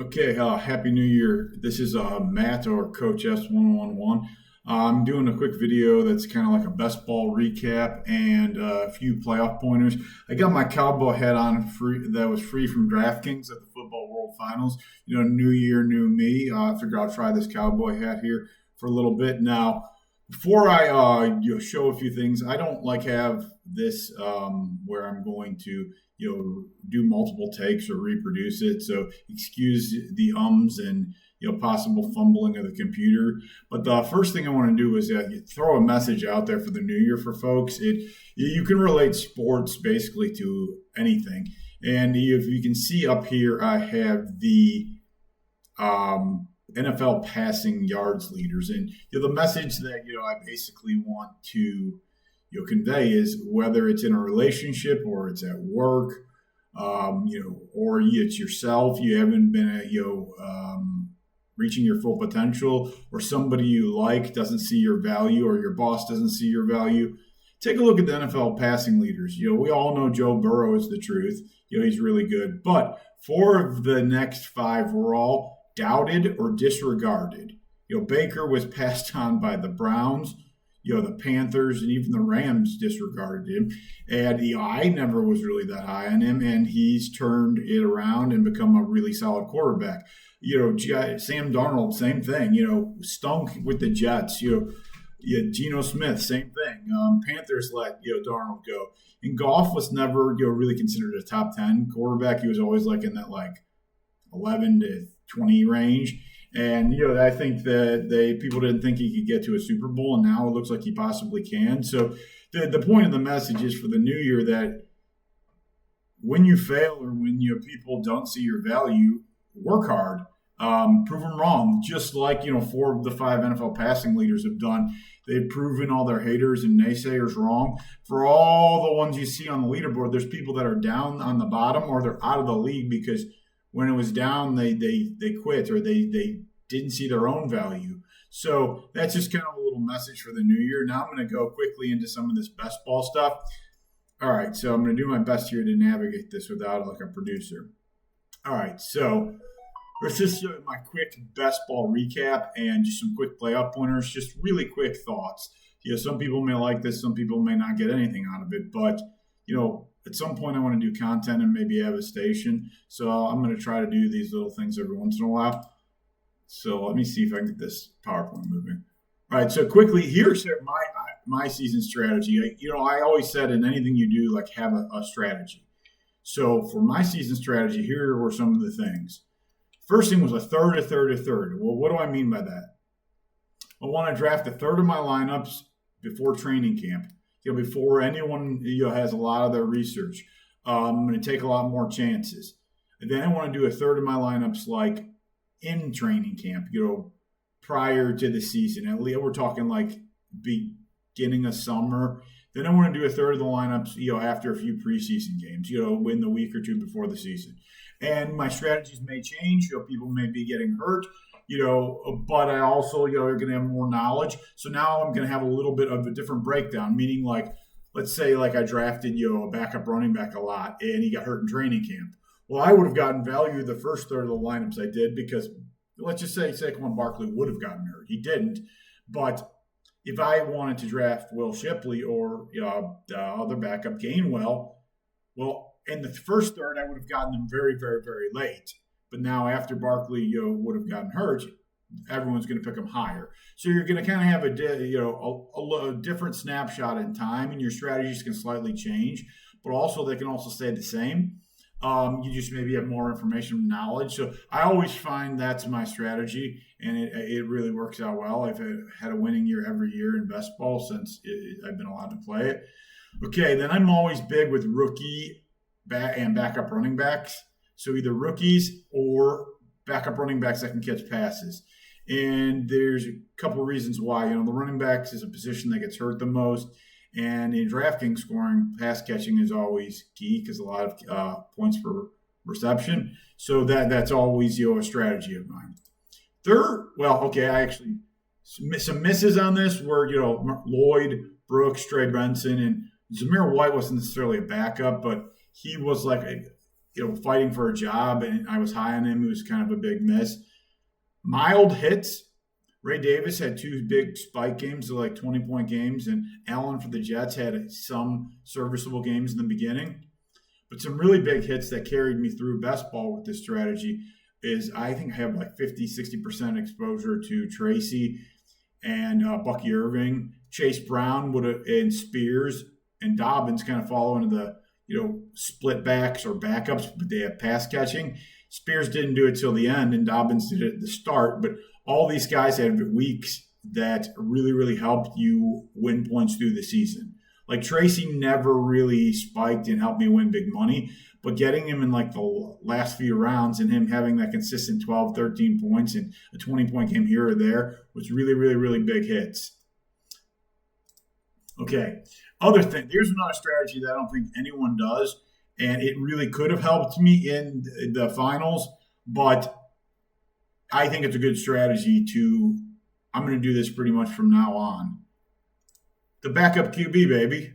Okay, Happy New Year. This is Matt or CoachS111. I'm doing a quick video that's kind of like a best ball recap and a few playoff pointers. I got my cowboy hat on free that was free from DraftKings at the Football World Finals. New year, new me. I figured I'll try this cowboy hat here for a little bit. Now, before I show a few things, I don't like have this where I'm going to do multiple takes or reproduce it. So excuse the ums and possible fumbling of the computer. But the first thing I want to do is throw a message out there for the new year for folks. You can relate sports basically to anything, and if you can see up here, I have the NFL passing yards leaders, and the message that I basically want to convey is whether it's in a relationship or it's at work, or it's yourself. You haven't been at reaching your full potential, or somebody you like doesn't see your value, or your boss doesn't see your value. Take a look at the NFL passing leaders. We all know Joe Burrow is the truth. He's really good, but 4 of the next 5 were all doubted or disregarded. Baker was passed on by the Browns, the Panthers, and even the Rams disregarded him. And I never was really that high on him, and he's turned it around and become a really solid quarterback. Sam Darnold, same thing. Stunk with the Jets. Geno Smith, same thing. Panthers let Darnold go. And Goff was never really considered a top 10 quarterback. He was always like in that 11 to 20 range. And, I think that people didn't think he could get to a Super Bowl, and now it looks like he possibly can. So the point of the message is for the new year that when you fail or when people don't see your value, work hard, prove them wrong. Just like, 4 of the 5 NFL passing leaders have done. They've proven all their haters and naysayers wrong. For all the ones you see on the leaderboard, there's people that are down on the bottom or they're out of the league because when it was down, they quit or they didn't see their own value. So that's just kind of a little message for the new year. Now I'm going to go quickly into some of this best ball stuff. All right, so I'm going to do my best here to navigate this without like a producer. All right, so let's just do my quick best ball recap and just some quick playoff pointers, just really quick thoughts. Some people may like this, some people may not get anything out of it, but at some point I want to do content and maybe have a station. So I'm going to try to do these little things every once in a while. So let me see if I can get this PowerPoint moving. All right, so quickly, here's my season strategy. I always said in anything you do, have a strategy. So for my season strategy, here were some of the things. First thing was a third. Well, what do I mean by that? I want to draft a third of my lineups before training camp. Before anyone has a lot of their research. I'm going to take a lot more chances. And then I want to do a third of my lineups in training camp, prior to the season. At least we're talking beginning of summer. Then I want to do a third of the lineups, after a few preseason games, in the week or two before the season. And my strategies may change. People may be getting hurt. But I also, are going to have more knowledge. So now I'm going to have a little bit of a different breakdown, meaning let's say I drafted, a backup running back a lot and he got hurt in training camp. Well, I would have gotten value the first third of the lineups I did because let's just say Saquon Barkley would have gotten hurt. He didn't. But if I wanted to draft Will Shipley or the other backup Gainwell, well, in the first third, I would have gotten them very, very, very late. But now after Barkley, would have gotten hurt, everyone's going to pick him higher. So you're going to kind of have a different snapshot in time, and your strategies can slightly change, but also they can also stay the same. You just maybe have more information and knowledge. So I always find that's my strategy, and it really works out well. I've had a winning year every year in best ball since I've been allowed to play it. Okay, then I'm always big with rookie and backup running backs. So either rookies or backup running backs that can catch passes. And there's a couple of reasons why. The running backs is a position that gets hurt the most. And in DraftKings scoring, pass catching is always key because a lot of points per reception. So that's always a strategy of mine. Third, I actually some misses on this were Lloyd, Brooks, Trey Benson, and Zamir White wasn't necessarily a backup, but he was fighting for a job, and I was high on him. It was kind of a big miss. Mild hits. Ray Davis had 2 big spike games, like 20-point games, and Allen for the Jets had some serviceable games in the beginning. But some really big hits that carried me through best ball with this strategy is I think I have like 50, 60% exposure to Tracy and Bucky Irving. Chase Brown and Spears and Dobbins kind of follow into the split backs or backups, but they have pass catching. Spears didn't do it till the end, and Dobbins did it at the start. But all these guys had weeks that really, really helped you win points through the season. Like Tracy never really spiked and helped me win big money, but getting him in like the last few rounds and him having that consistent 12, 13 points and a 20-point game here or there was really, really, really big hits. Okay. Other thing, here's another strategy that I don't think anyone does, and it really could have helped me in the finals, but I think it's a good strategy I'm going to do this pretty much from now on. The backup QB, baby.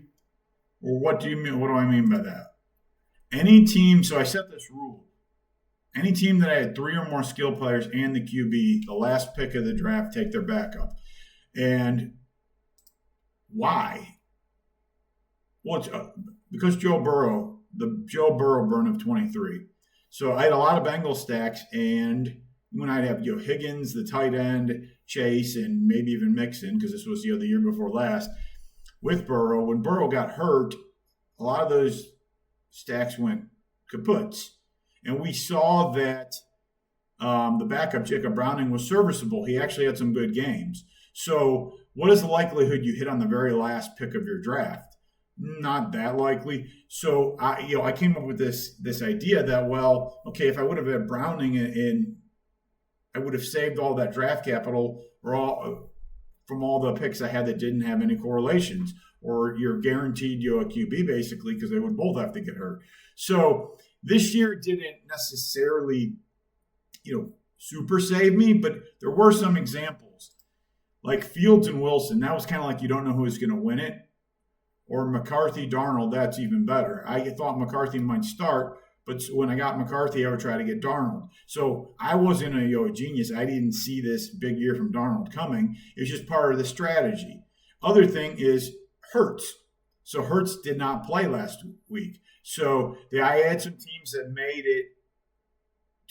Well, what do you mean? What do I mean by that? Any team, so I set this rule. Any team that I had 3 or more skill players and the QB, the last pick of the draft, take their backup. And why? Well, it's because Joe Burrow, the Joe Burrow burn of 23. So I had a lot of Bengal stacks, and when I'd have Higgins, the tight end, Chase, and maybe even Mixon, because this was the year before last, with Burrow. When Burrow got hurt, a lot of those stacks went kaputs. And we saw that the backup, Jacob Browning, was serviceable. He actually had some good games. So what is the likelihood you hit on the very last pick of your draft? Not that likely. So I came up with this idea that, well, okay, if I would have had Browning and I would have saved all that draft capital from all the picks I had that didn't have any correlations, or you're guaranteed a QB basically because they would both have to get hurt. So this year didn't necessarily, super save me, but there were some examples like Fields and Wilson. That was kind of like you don't know who's going to win it. Or McCarthy, Darnold, that's even better. I thought McCarthy might start, but when I got McCarthy, I would try to get Darnold. So I wasn't a genius. I didn't see this big year from Darnold coming. It was just part of the strategy. Other thing is Hurts. So Hurts did not play last week. So I had some teams that made it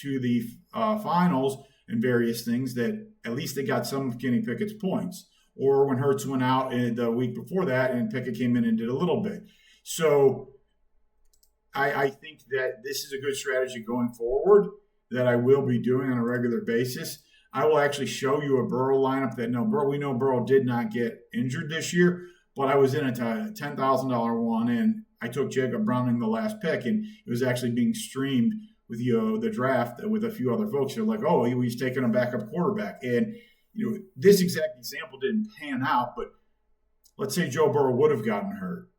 to the finals and various things that at least they got some of Kenny Pickett's points. Or when Hurts went out the week before that and Pickett came in and did a little bit. So I think that this is a good strategy going forward that I will be doing on a regular basis. I will actually show you a Burrow lineup that we know Burrow did not get injured this year, but I was in a $10,000 one, and I took Jacob Browning the last pick, and it was actually being streamed with the draft with a few other folks. They're like, oh, he's taking a backup quarterback. And this exact example didn't pan out, but let's say Joe Burrow would have gotten hurt.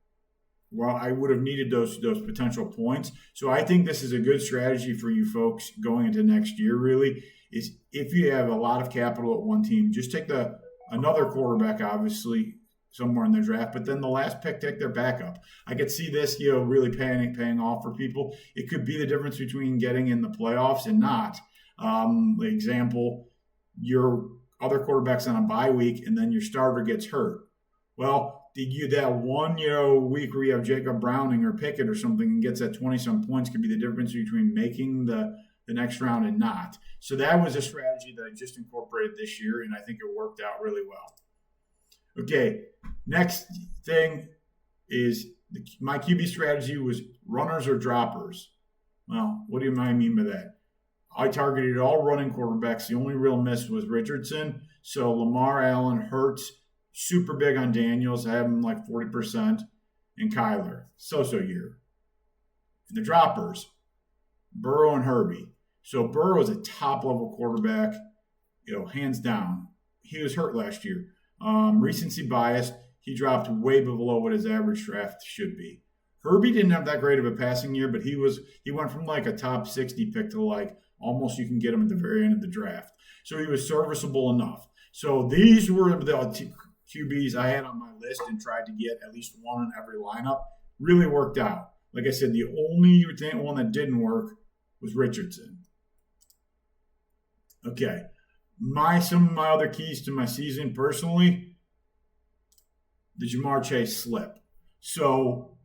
Well, I would have needed those potential points. So I think this is a good strategy for you folks going into next year, really, is if you have a lot of capital at one team, just take another quarterback, obviously, somewhere in the draft, but then the last pick, take their backup. I could see this, really paying off for people. It could be the difference between getting in the playoffs and not. Example, your other quarterback's on a bye week, and then your starter gets hurt. Well, that one week where you have Jacob Browning or Pickett or something and gets that 20-some points could be the difference between making the next round and not. So that was a strategy that I just incorporated this year, and I think it worked out really well. Okay, next thing is my QB strategy was runners or droppers. Well, what do I mean by that? I targeted all running quarterbacks. The only real miss was Richardson. So Lamar, Allen, Hurts, super big on Daniels. I have him like 40%. And Kyler, so-so year. The droppers, Burrow and Herbie. So Burrow is a top-level quarterback, hands down. He was hurt last year. Recency bias, he dropped way below what his average draft should be. Herbie didn't have that great of a passing year, but he went from like a top 60 pick to like almost you can get him at the very end of the draft. So he was serviceable enough. So these were the QBs I had on my list and tried to get at least one in every lineup. Really worked out. Like I said, the only one that didn't work was Richardson. Okay. Some of my other keys to my season personally, the Jamar Chase slip. So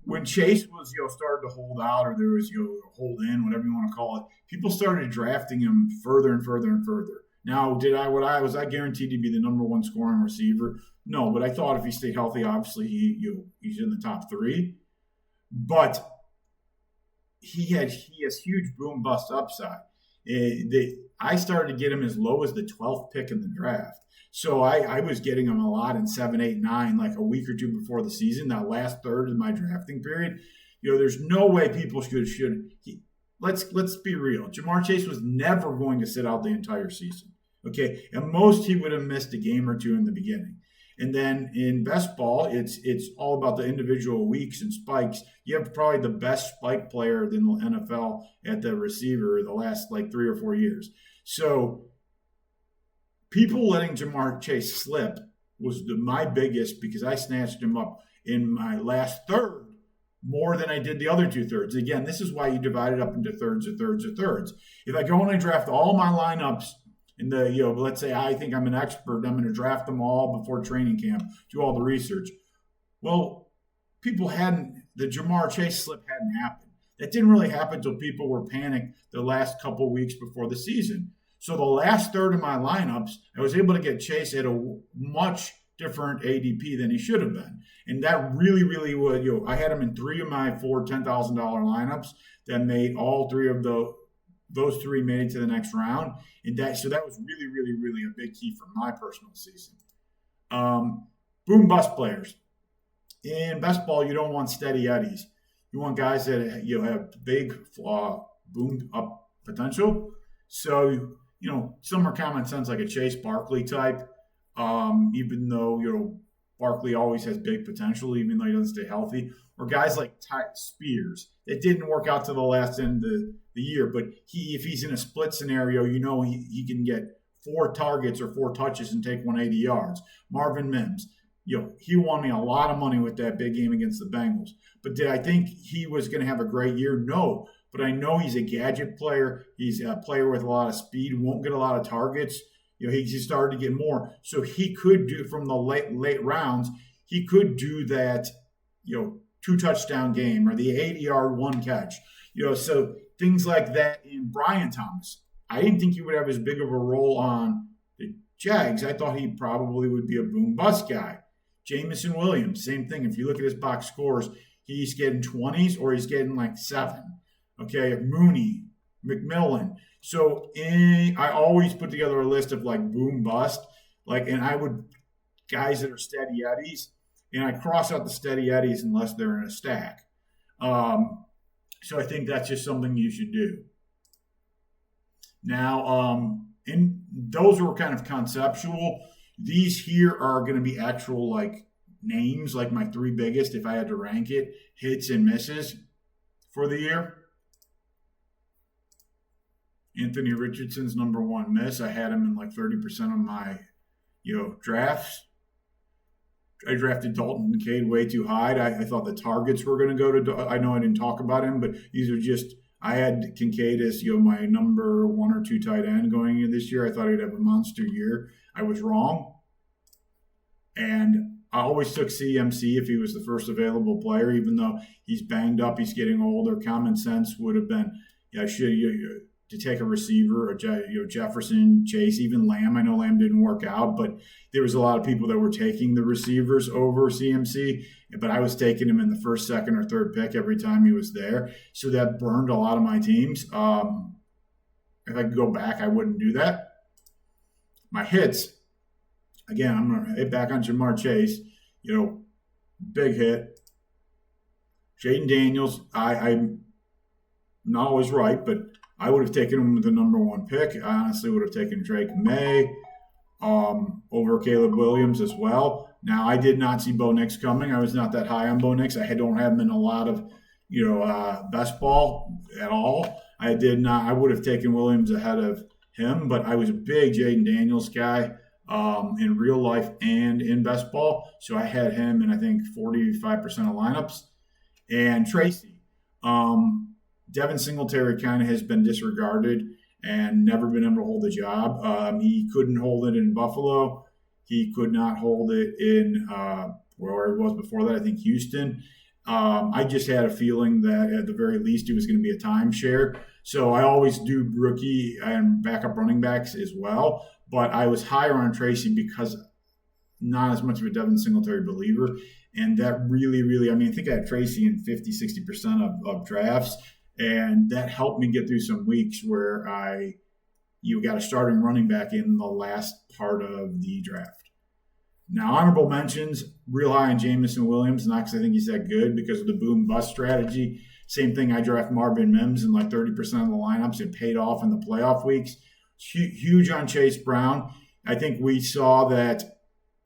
when Chase was, started to hold out, or there was, hold in, whatever you want to call it, people started drafting him further and further and further. Now, was I guaranteed to be the number one scoring receiver? No, but I thought if he stayed healthy, obviously he's in the top 3. But he has huge boom bust upside. I started to get him as low as the 12th pick in the draft. So I was getting him a lot in 7, 8, 9, like a week or two before the season, that last third of my drafting period. There's no way people should. Let's be real. Jamar Chase was never going to sit out the entire season. Okay, at most he would have missed a game or two in the beginning. And then in best ball, it's all about the individual weeks and spikes. You have probably the best spike player in the NFL at the receiver the last 3 or 4 years. So people letting Jamar Chase slip was my biggest, because I snatched him up in my last third more than I did the other 2 thirds. Again, this is why you divide it up into thirds or thirds or thirds. If I go and I draft all my lineups in the, let's say I think I'm an expert, I'm going to draft them all before training camp, do all the research. Well, the Jamar Chase slip hadn't happened. That didn't really happen until people were panicked the last couple weeks before the season. So the last third of my lineups, I was able to get Chase at a much different ADP than he should have been. And that really, really would, I had him in 3 of my 4 $10,000 lineups that made all 3 of those 3 made it to the next round. And so that was really, really, really a big key for my personal season. Boom bust players. In best ball, you don't want steady eddies. You want guys that have big boom up potential. So, some are common sense, like a Chase Barkley type, even though, Barkley always has big potential, even though he doesn't stay healthy. Or guys like Spears. It didn't work out to the last end of the year, but if he's in a split scenario, he can get 4 targets or 4 touches and take 180 yards. Marvin Mims, he won me a lot of money with that big game against the Bengals. But did I think he was going to have a great year? No. But I know he's a gadget player. He's a player with a lot of speed, won't get a lot of targets. He started to get more. So he could do, from the late rounds, he could do that, 2 touchdown game, or the 80-yard 1 catch. So things like that. In Brian Thomas, I didn't think he would have as big of a role on the Jags. I thought he probably would be a boom bust guy. Jamison Williams, same thing. If you look at his box scores, he's getting 20s or he's getting 7. Okay, Mooney, McMillan. So I always put together a list of boom bust, and I would guys that are steady eddies, and I cross out the steady eddies unless they're in a stack. So I think that's just something you should do. Now, and those were kind of conceptual. These here are going to be actual names, my 3 biggest, if I had to rank it, hits and misses for the year. Anthony Richardson's number 1 miss. I had him in 30% of my, drafts. I drafted Dalton Kincaid way too high. I thought the targets were going to go to. I know I didn't talk about him, but these are just. I had Kincaid as my number 1 or 2 tight end going into this year. I thought he'd have a monster year. I was wrong, and I always took CMC if he was the first available player, even though he's banged up, he's getting older. Common sense would have been, to take a receiver, Jefferson, Chase, even Lamb. I know Lamb didn't work out, but there was a lot of people that were taking the receivers over CMC, but I was taking him in the first, second, or third pick every time he was there. So that burned a lot of my teams. If I could go back, I wouldn't do that. My hits, again, I'm going to hit back on Jamar Chase, big hit. Jaden Daniels, I'm not always right, but I would have taken him with the number 1 pick. I honestly would have taken Drake May over Caleb Williams as well. Now, I did not see Bo Nix coming. I was not that high on Bo Nix. I don't have him in a lot of, best ball at all. I would have taken Williams ahead of him, but I was a big Jaden Daniels guy. in real life and in best ball. So I had him in, I think, 45% of lineups. And Tracy, um, Devin Singletary kind of has been disregarded and never been able to hold the job. He couldn't hold it in Buffalo. He could not hold it in where it was before that, I think Houston. I just had a feeling that at the very least it was going to be a timeshare. So I always do rookie and backup running backs as well. But I was higher on Tracy because not as much of a Devin Singletary believer. And that really, really, I mean, I think I had Tracy in 50, 60% of drafts. And that helped me get through some weeks where you got a starting running back in the last part of the draft. Now, honorable mentions, real high on Jamison Williams, not because I think he's that good, because of the boom bust strategy. Same thing, I draft Marvin Mims in like 30% of the lineups. It paid off in the playoff weeks. Huge on Chase Brown. I think we saw that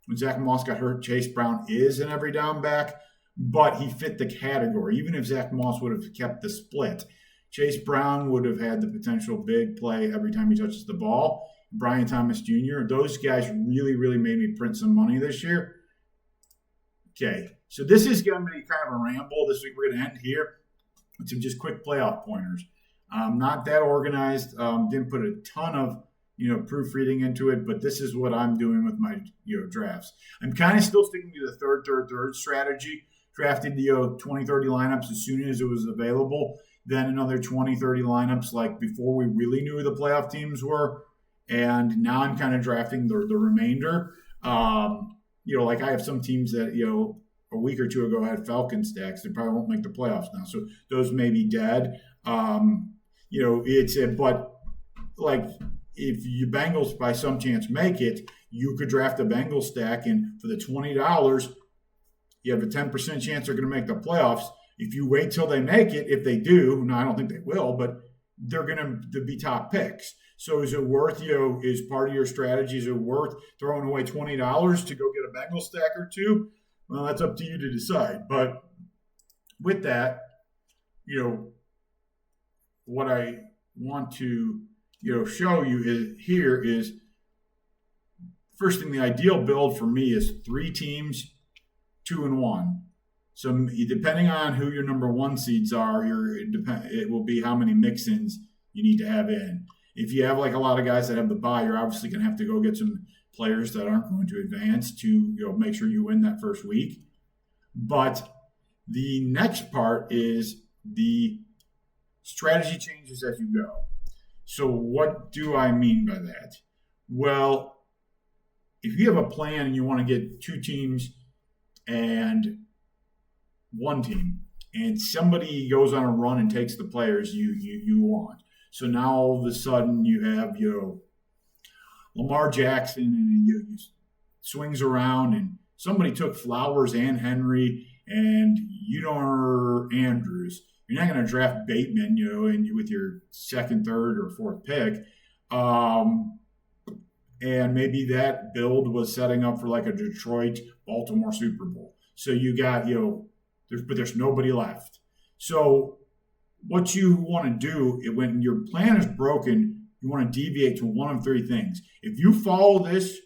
when Zach Moss got hurt, Chase Brown is an every down back, but he fit the category. Even if Zach Moss would have kept the split, Chase Brown would have had the potential big play every time he touches the ball. Brian Thomas Jr., those guys really, really made me print some money this year. Okay, so this is going to be kind of a ramble. This week we're going to end here with some just quick playoff pointers. Not that organized. Didn't put a ton of proofreading into it, but this is what I'm doing with my drafts. I'm kind of still sticking to the third strategy. Drafted 20, 30 lineups as soon as it was available. Then another 20, 30 lineups like before we really knew who the playoff teams were. And now I'm kind of drafting the remainder. Like I have some teams that, a week or two ago had Falcon stacks. They probably won't make the playoffs now. So those may be dead. But like if you Bengals by some chance make it, you could draft a Bengals stack. And for the $20, you have a 10% chance they're going to make the playoffs. If you wait till they make it, if they do, no, I don't think they will, but they're going to be top picks. So is it worth, is part of your strategy, is it worth throwing away $20 to go get a Bengal stack or two? Well, that's up to you to decide. But with that, what I want to, show you is first thing, the ideal build for me is 3 teams, 2 and 1. So depending on who your number 1 seeds are, it will be how many mix-ins you need to have in. If you have like a lot of guys that have the bye, you're obviously going to have to go get some players that aren't going to advance to make sure you win that first week. But the next part is the strategy changes as you go. So what do I mean by that? Well, if you have a plan and you want to get 2 teams and 1 team, and somebody goes on a run and takes the players you want. So now all of a sudden you have Lamar Jackson and you swings around and somebody took Flowers and Henry and you don't Andrews. You're not going to draft Bateman, and with your 2nd, 3rd, or 4th pick. And maybe that build was setting up for like a Detroit-Baltimore Super Bowl. So you got, but there's nobody left. So what you want to do when your plan is broken, you want to deviate to one of 3 things. If you follow this,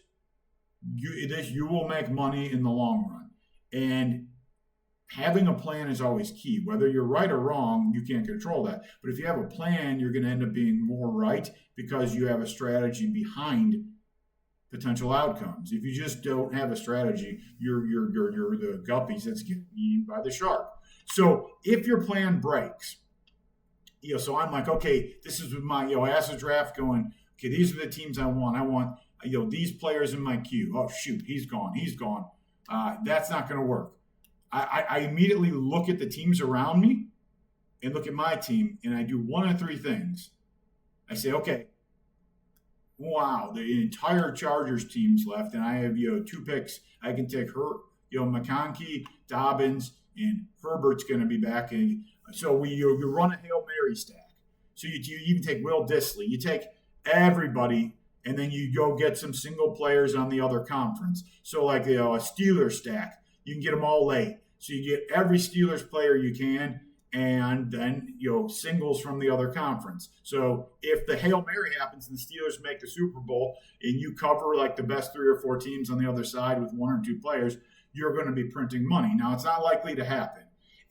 you will make money in the long run. And having a plan is always key. Whether you're right or wrong, you can't control that. But if you have a plan, you're going to end up being more right because you have a strategy behind potential outcomes. If you just don't have a strategy, you're the guppies that's getting eaten by the shark. So if your plan breaks, so I'm like, okay, this is my, I asked the draft going, okay, these are the teams I want. I want, these players in my queue. Oh, shoot, he's gone. That's not going to work. I immediately look at the teams around me and look at my team, and I do one of 3 things. I say, okay, wow, the entire Chargers team's left, and I have 2 picks. I can take McConkey, Dobbins, and Herbert's going to be back. And so you run a Hail Mary stack. So you even take Will Dissly. You take everybody, and then you go get some single players on the other conference. So like a Steelers stack, you can get them all late. So you get every Steelers player you can, and then singles from the other conference. So if the Hail Mary happens and the Steelers make the Super Bowl and you cover like the best 3 or 4 teams on the other side with 1 or 2 players, you're going to be printing money. Now it's not likely to happen,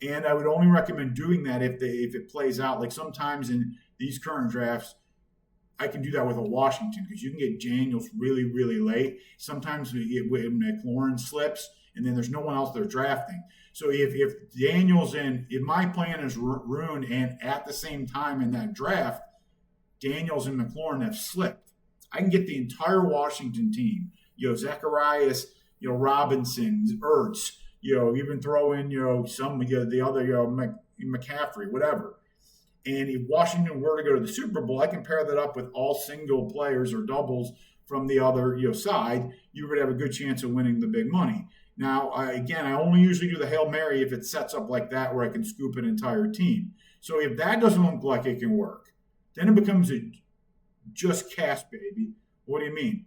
and I would only recommend doing that if it plays out. Like sometimes in these current drafts, I can do that with a Washington because you can get Daniels really, really late. Sometimes when McLaurin slips, and then there's no one else they're drafting. So if Daniels if my plan is ruined, and at the same time in that draft, Daniels and McLaurin have slipped, I can get the entire Washington team. Zacharias, Robinson, Ertz, even throw in some the other McCaffrey, whatever. And if Washington were to go to the Super Bowl, I can pair that up with all single players or doubles from the other side. You would have a good chance of winning the big money. Now, I only usually do the Hail Mary if it sets up like that where I can scoop an entire team. So if that doesn't look like it can work, then it becomes a just cash, baby. What do you mean?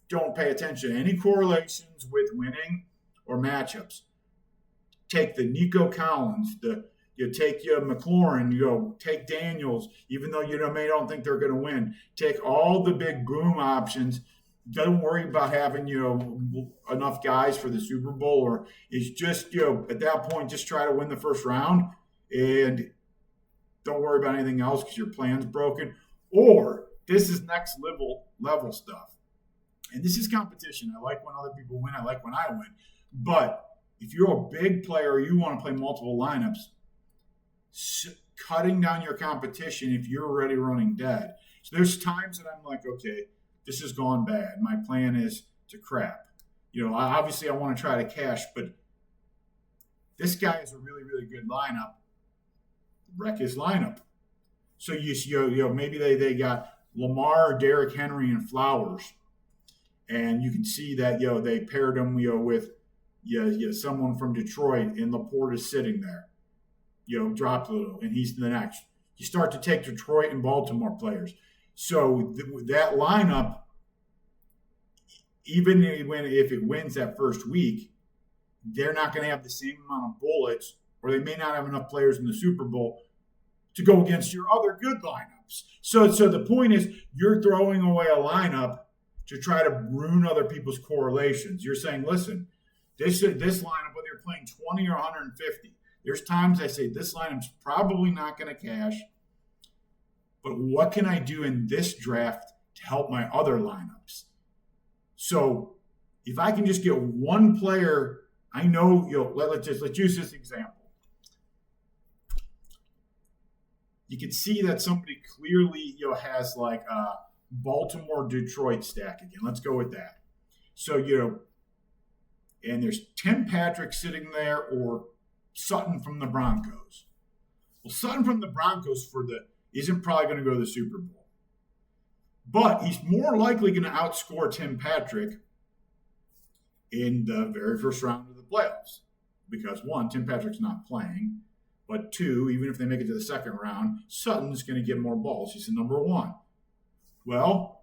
Don't pay attention to any correlations with winning or matchups. Take the Nico Collins, take McLaurin, take Daniels, even though may don't think they're going to win. Take all the big boom options. Don't worry about having enough guys for the Super Bowl, or it's just at that point just try to win the first round and don't worry about anything else because your plan's broken. Or this is next level stuff, and this is competition. I like when other people win. I like when I win. But if you're a big player, you want to play multiple lineups. Cutting down your competition if you're already running dead. So there's times that I'm like, okay, this has gone bad. My plan is to crap. Obviously I want to try to cash, but this guy has a really, really good lineup. Wreck his lineup. So maybe they got Lamar, Derrick Henry, and Flowers, and you can see that they paired him with someone from Detroit, and Laporte is sitting there. Dropped a little, and he's the next. You start to take Detroit and Baltimore players. So that lineup, even if it wins that first week, they're not going to have the same amount of bullets, or they may not have enough players in the Super Bowl to go against your other good lineups. So the point is, you're throwing away a lineup to try to ruin other people's correlations. You're saying, listen, this lineup, whether you're playing 20 or 150, there's times I say this lineup's probably not going to cash, but what can I do in this draft to help my other lineups? So if I can just get one player, I know, let's use this example. You can see that somebody clearly, has like a Baltimore-Detroit stack again. Let's go with that. So, and there's Tim Patrick sitting there, or Sutton from the Broncos. Well, Sutton from the Broncos isn't probably going to go to the Super Bowl. But he's more likely going to outscore Tim Patrick in the very first round of the playoffs. Because 1, Tim Patrick's not playing. But 2, even if they make it to the second round, Sutton's going to get more balls. He's the number 1. Well,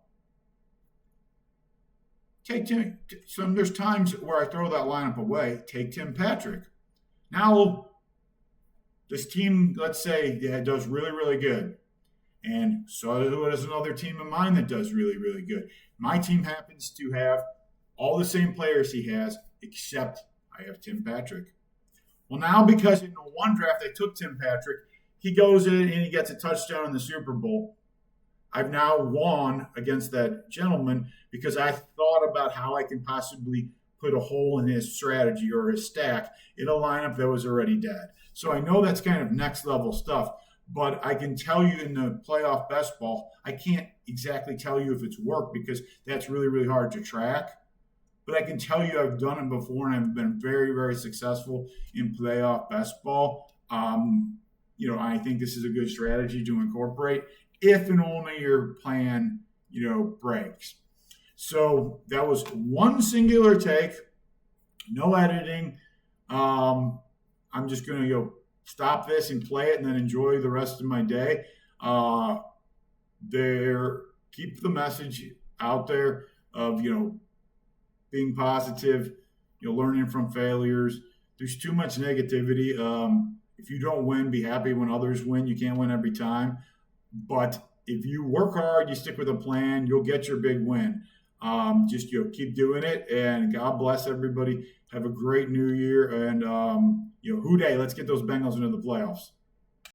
take Tim. So there's times where I throw that lineup away. Take Tim Patrick. Now, this team, let's say, does really, really good. And so does another team of mine that does really, really good. My team happens to have all the same players he has, except I have Tim Patrick. Well, now because in the one draft I took Tim Patrick, he goes in and he gets a touchdown in the Super Bowl. I've now won against that gentleman because I thought about how I can possibly put a hole in his strategy or his stack in a lineup that was already dead. So I know that's kind of next level stuff, but I can tell you in the playoff best ball, I can't exactly tell you if it's worked because that's really, really hard to track. But I can tell you I've done it before and I've been very, very successful in playoff best ball. I think this is a good strategy to incorporate if and only your plan, breaks. So that was one singular take, no editing. I'm just going to stop this and play it and then enjoy the rest of my day. Keep the message out there of, being positive, learning from failures. There's too much negativity. if you don't win, be happy when others win. You can't win every time. But if you work hard, you stick with a plan, you'll get your big win. Just keep doing it, and God bless everybody. Have a great New Year, and Hoo Day! Let's get those Bengals into the playoffs.